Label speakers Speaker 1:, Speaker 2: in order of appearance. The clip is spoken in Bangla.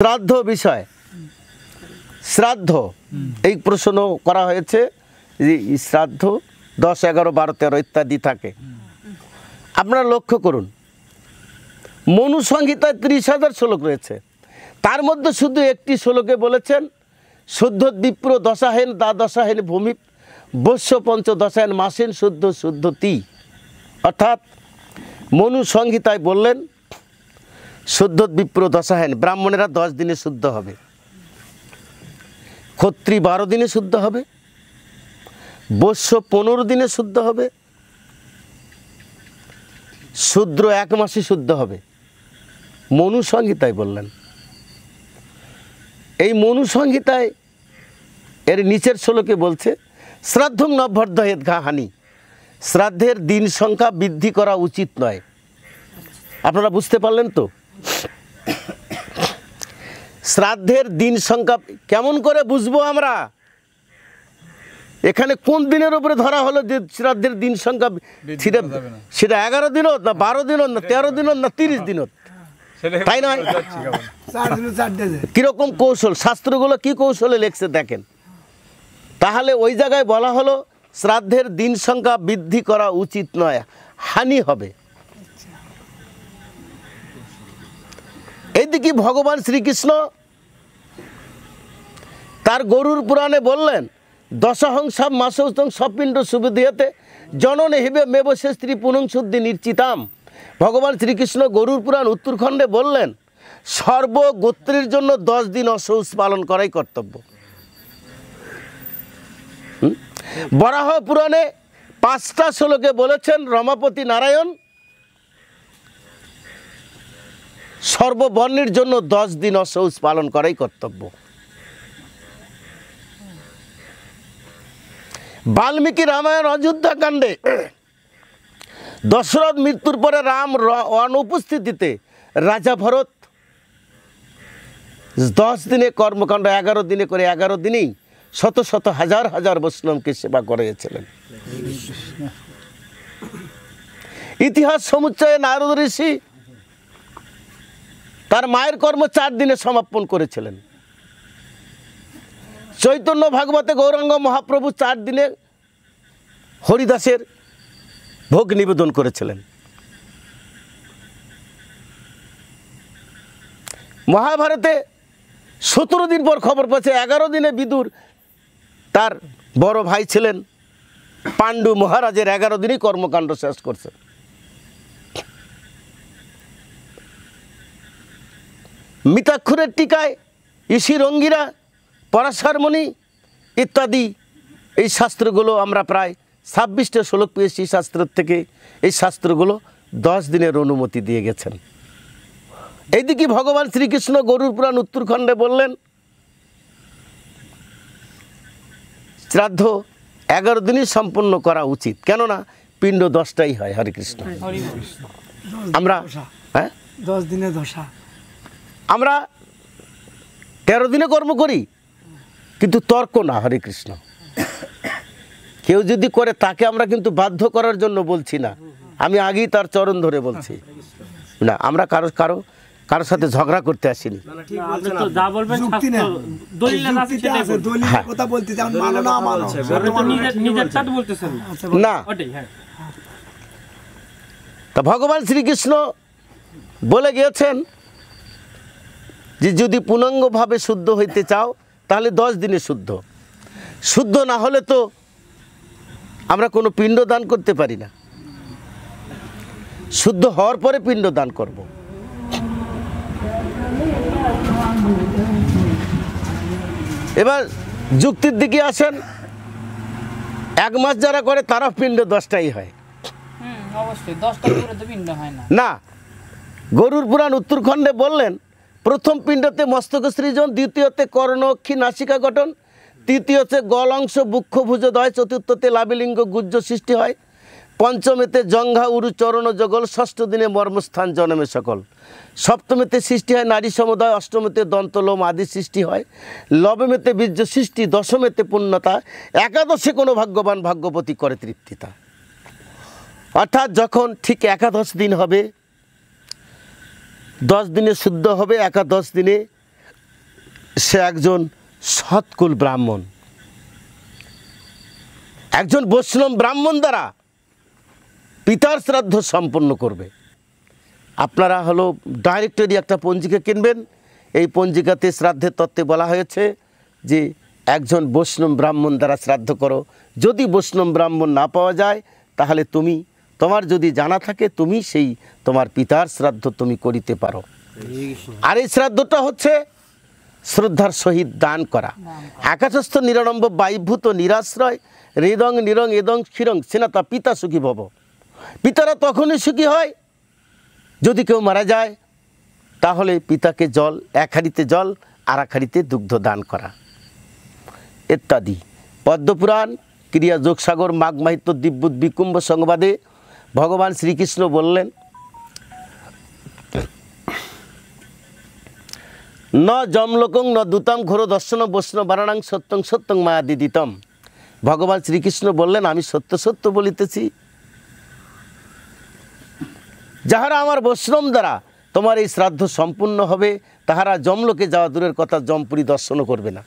Speaker 1: শ্রাদ্ধ বিষয় শ্রাদ্ধ এই প্রশ্ন করা হয়েছে যে শ্রাদ্ধ 10, 11, 12, 13 ইত্যাদি থাকে। আপনারা লক্ষ্য করুন, মনু সংহিতায় 30,000 শ্লোক রয়েছে, তার মধ্যে শুধু একটি শ্লোকে বলেছেন শুদ্ধ বিপ্র দশাহেন দ্বাদশাহেন ভূমি বস্য পঞ্চদশাহেন মাসেন শুদ্ধ শুদ্ধতি। অর্থাৎ মনু সংহিতায় বললেন শুদ্ধ বিপ্র দশাহেন, ব্রাহ্মণেরা 10 দিনে শুদ্ধ হবে, ক্ষত্রি 12 দিনে শুদ্ধ হবে, বৈশ্য 15 দিনে শুদ্ধ হবে, শূদ্র 1 মাসে শুদ্ধ হবে। মনু সংহিতায় বললেন। এই মনু সংহিতায় এর নিচের শ্লোকে বলছে শ্রাদ্ধং নভ্যর্ধয়েৎ ঘাহানি, শ্রাদ্ধের দিন সংখ্যা বৃদ্ধি করা উচিত নয়। আপনারা বুঝতে পারলেন তো? শ্রাদ্ধের দিন সংখ্যা কেমন করে বুঝবো আমরা? এখানে কোন দিনের উপরে ধরা হলো যে শ্রাদ্ধের দিন সংখ্যা? সেটা 11 দিনও না, 12 দিনও না, 13 দিনও না, 30 দিনও, তাই নয়? কিরকম কৌশল, শাস্ত্রগুলো কি কৌশলে লেখছে দেখেন। তাহলে ওই জায়গায় বলা হলো শ্রাদ্ধের দিন সংখ্যা বৃদ্ধি করা উচিত নয়, হানি হবে। এইদিকে ভগবান শ্রীকৃষ্ণ তার গরুর পুরাণে বললেন দশহং সব মাসৌতং সপিণ্ড সুবিধিয়াতে জননে হিবে মেবসে স্ত্রী পুনং শুদ্ধি নির্চিতাম। ভগবান শ্রীকৃষ্ণ গরুর পুরাণ উত্তরখণ্ডে বললেন সর্বগোত্রের জন্য 10 দিন অশৌচ পালন করাই কর্তব্য। বরাহ পুরাণে 5টা শ্লোকে বলেছেন রমাপতি নারায়ণ সর্ববর্ণের জন্য 10 দিন অশৌচ পালন করাই কর্তব্য। বাল্মীকি রামায়ণ অযোধ্যা কাণ্ডে দশরথ মৃত্যুর পরে রাম অনুপস্থিতিতে রাজা ভরত 10 দিনে কর্মকাণ্ড 11 দিনে করে 11 দিনেই শত শত হাজার হাজার বৈষ্ণবকে সেবা করিয়েছিলেন। ইতিহাস সমুচ্চয়ে নারদ ঋষি তার মায়ের কর্ম 4 দিনে সমাপন করেছিলেন। চৈতন্য ভাগবতে গৌরাঙ্গ মহাপ্রভু 4 দিনে হরিদাসের ভোগ নিবেদন করেছিলেন। মহাভারতে 17 দিন পর খবর পাচ্ছে 11 দিনে বিদুর তার বড় ভাই ছিলেন পাণ্ডু মহারাজের 11 দিনই কর্মকাণ্ড শেষ করছে। মিতাক্ষরের টিকায় ঋষির অঙ্গিরা পরাশরমণি ইত্যাদি এই শাস্ত্রগুলো আমরা প্রায় 26টা শ্লোক পেয়েছি শাস্ত্র থেকে। এই শাস্ত্রগুলো 10 দিনের অনুমতি দিয়ে গেছেন। এইদিকে ভগবান শ্রীকৃষ্ণ গরুর পুরাণ উত্তরখণ্ডে বললেন শ্রাদ্ধ 11 দিনই সম্পন্ন করা উচিত, কেননা পিণ্ড 10টাই হয়। হরে কৃষ্ণ। আমরা
Speaker 2: 10 দিনে দশা,
Speaker 1: আমরা 13 দিনে কর্ম করি, কিন্তু তর্ক না। হরে কৃষ্ণ। কেউ যদি করে তাকে আমরা কিন্তু বাধ্য করার জন্য বলছি না, আমি আগেই তার চরণ ধরে বলছি না, আমরা কারোর সাথে ঝগড়া করতে আসিনি। না, তা ভগবান শ্রীকৃষ্ণ বলে গিয়েছেন যে যদি পূর্ণাঙ্গভাবে শুদ্ধ হইতে চাও তাহলে 10 দিনে শুদ্ধ। শুদ্ধ না হলে তো আমরা কোনো পিণ্ড দান করতে পারি না। শুদ্ধ হওয়ার পরে পিণ্ড দান করব। এবার যুক্তির দিকে আসেন। 1 মাস যারা করে তারা পিণ্ড 10টাই হয় না। গরুর পুরাণ উত্তরখণ্ডে বললেন প্রথম পিণ্ডতে মস্তক সৃজন, দ্বিতীয়তে কর্ণক্ষী নাসিকা গঠন, তৃতীয়তে গল অংশ বুক্ষ ভুজদয়, চতুর্থতে লাবিলিঙ্গ গুজ্জ সৃষ্টি হয়, পঞ্চমেতে জঙ্ঘা উরু চরণ জগল, ষষ্ঠ দিনে মর্মস্থান জন্মে সকল, সপ্তমেতে সৃষ্টি হয় নারী সমুদয়, অষ্টমেতে দন্তলোম আদি সৃষ্টি হয়, নবমেতে বীর্য সৃষ্টি, দশমেতে পূর্ণতা, একাদশে কোনো ভাগ্যবান ভাগ্যবতী করে তৃপ্তিতা। অর্থাৎ যখন ঠিক 11 দিন হবে, 10 দিনে শুদ্ধ হবে, 11 দিনে সে একজন সৎকুল ব্রাহ্মণ, একজন বৈষ্ণব ব্রাহ্মণ দ্বারা পিতার শ্রাদ্ধ সম্পন্ন করবে। আপনারা হলো ডাইরেক্টরি একটা পঞ্জিকা কিনবেন, এই পঞ্জিকাতে শ্রাদ্ধের তত্ত্বে বলা হয়েছে যে একজন বৈষ্ণব ব্রাহ্মণ দ্বারা শ্রাদ্ধ করো। যদি বৈষ্ণব ব্রাহ্মণ না পাওয়া যায় তাহলে তোমার যদি জানা থাকে তুমি সেই তোমার পিতার শ্রাদ্ধ তুমি করিতে পারো। আর এই শ্রাদ্ধটা হচ্ছে শ্রদ্ধার সহিত দান করা। আকাশস্থ নিরাড়ম্ব বায়ুভূত নিরাশ্রয় হৃদং নিরং এদং ক্ষীরং সেনাতা পিতা সুখী ভব। পিতারা তখনই সুখী হয় যদি কেউ মারা যায়, তাহলে পিতাকে জল, এক হাঁড়িতে জল আর এক হাঁড়িতে দুগ্ধ দান করা ইত্যাদি। পদ্মপুরাণ ক্রিয়া যোগসাগর মাঘ মাহিত্য দিব্যুত বিকুম্ভ সংবাদে ভগবান শ্রীকৃষ্ণ বললেন, ন জমলোকং ন দূতম ঘোর দর্শন বৈষ্ণব বারাণাং সত্যং সত্যং মায়া দিদিতম। ভগবান শ্রীকৃষ্ণ বললেন, আমি সত্য সত্য বলিতেছি, যাহারা আমার বৈষ্ণব দ্বারা তোমার এই শ্রাদ্ধ সম্পূর্ণ হবে তাহারা যমলোকে যাওয়া দূরের কথা, যমপুরী দর্শনও করবে না।